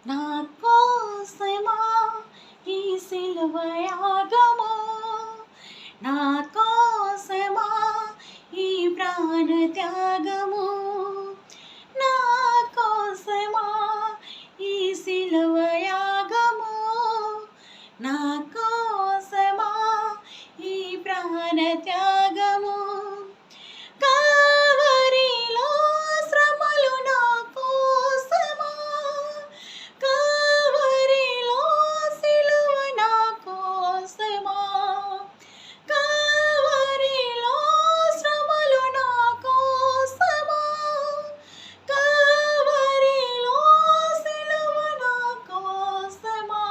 నా కోసమా ఈ సిలువ యాగము, నా కోసమా ఈ ప్రాణ త్యాగము, నా కోసమా ఈ సిలువ యాగము, నా కోసమా ఈ ప్రాణ త్యాగము. కల్వరిలో శ్రమలు నా కోసమా, కల్వరిలో సిలువ నా కోసమా, కల్వరిలో శ్రమలు నా కోసమా, కల్వరిలో సిలువ నా కోసమా,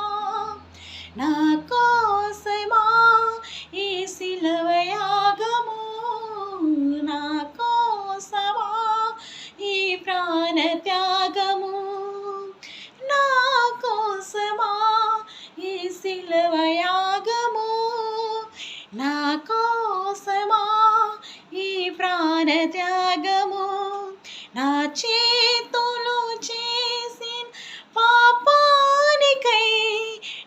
నా కోసమా ఈ సిలువ యాగము, నా కోసమా ఈ ప్రాణ త్యాగము, నా కోసమా ఈ సిలువ యాగము, నా కోసమా ఈ ప్రాణ త్యాగము. నా చేతులు చేసిన పాపానికై,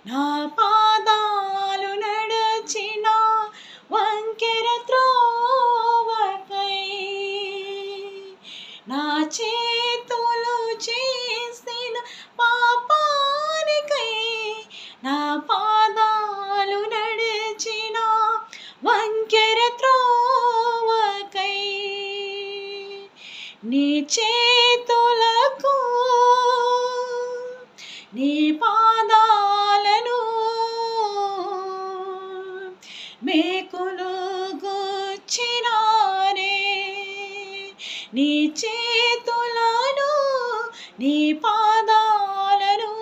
నా పాదాలు నడచిన వంకెర త్రోవకై, నా చేతులు చేసిన పాపానికై, నా పాదాలు నడిచిన వంకెర త్రోవకై, నీ చేతులకు నీ పాదాలను మేకులు గుచ్చినారే, నీ చేతులను నీ పాదాలను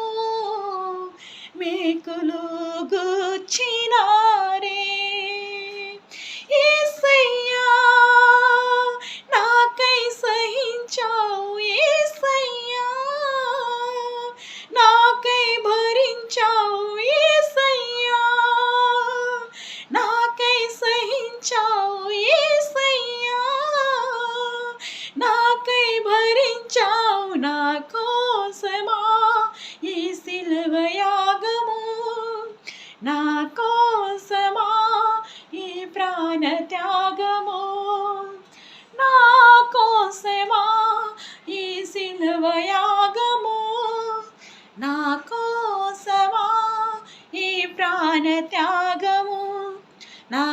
మేకులు గుచ్చినారే. యేసయ్యా నాకై సహించావు, యేసయ్యా నాకై భరించావు, యేసయ్యా నాకై సహించావు, యేసయ్యా నాకై భరించావు, నా కోసమా ఈ సిలువ యాగము, నా కోసమా ఈ ప్రాణ త్యాగము, నా కోసమా ఈ సిలువ యాగము, నా కోసమా ఈ ప్రాణ త్యాగము. నా